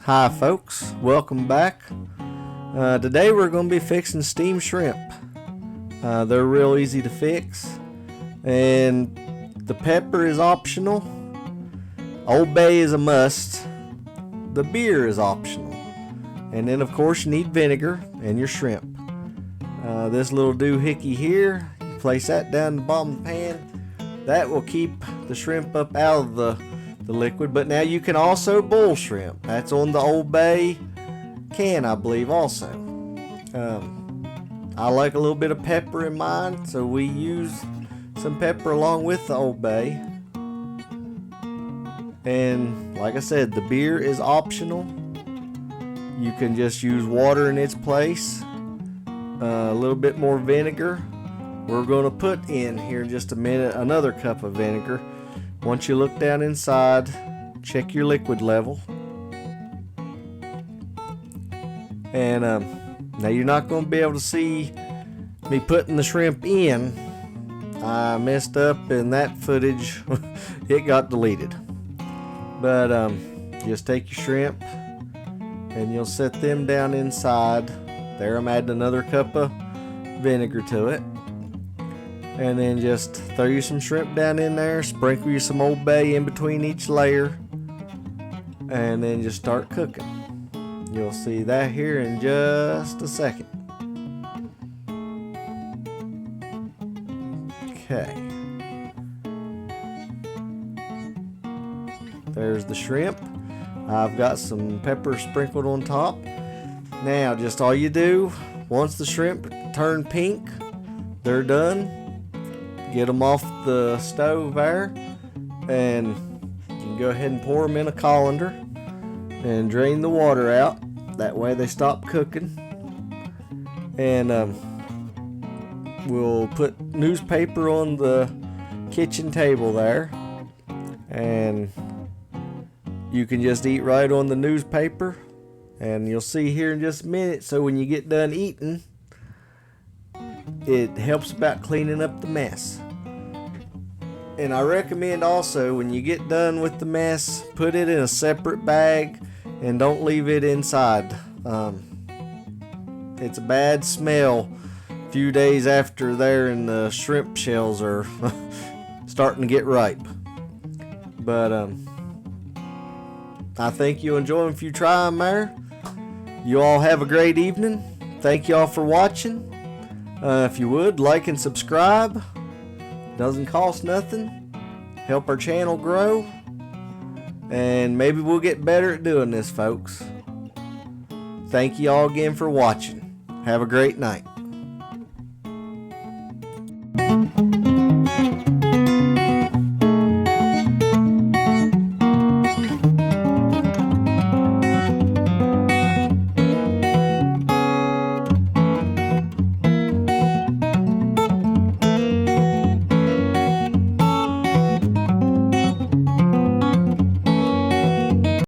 Hi folks, welcome back. Today we're going to be fixing steamed shrimp. They're real easy to fix, and the pepper is optional. Old Bay is a must. The beer is optional, and then of course you need vinegar and your shrimp. This little doohickey here, you place that down the bottom of the pan. That will keep the shrimp up out of the liquid, but now you can also boil shrimp. That's on the Old Bay can, I believe, also. I like a little bit of pepper in mine, so we use some pepper along with the Old Bay. And like I said, the beer is optional. You can just use water in its place. A little bit more vinegar. We're going to put in here in just a minute another cup of vinegar. Once you look down inside, check your liquid level. And now you're not going to be able to see me putting the shrimp in. I messed up and that footage, it got deleted. But just take your shrimp and you'll set them down inside. There, I'm adding another cup of vinegar to it. And then just throw you some shrimp down in there, sprinkle you some Old Bay in between each layer, and then just start cooking. You'll see that here in just a second. Okay. There's the shrimp. I've got some pepper sprinkled on top. Now, just all you do, once the shrimp turn pink, they're done. Get them off the stove there, and you can go ahead and pour them in a colander and drain the water out. That way they stop cooking. And we'll put newspaper on the kitchen table there, and you can just eat right on the newspaper. And you'll see here in just a minute, so when you get done eating, it helps about cleaning up the mess. And I recommend also, when you get done with the mess, put it in a separate bag and don't leave it inside. It's a bad smell a few days after there and the shrimp shells are starting to get ripe. But I think you'll enjoy them if you try them there. You all have a great evening. Thank you all for watching. If you would, like and subscribe. Doesn't cost nothing. Help our channel grow. And maybe we'll get better at doing this, folks. Thank you all again for watching. Have a great night.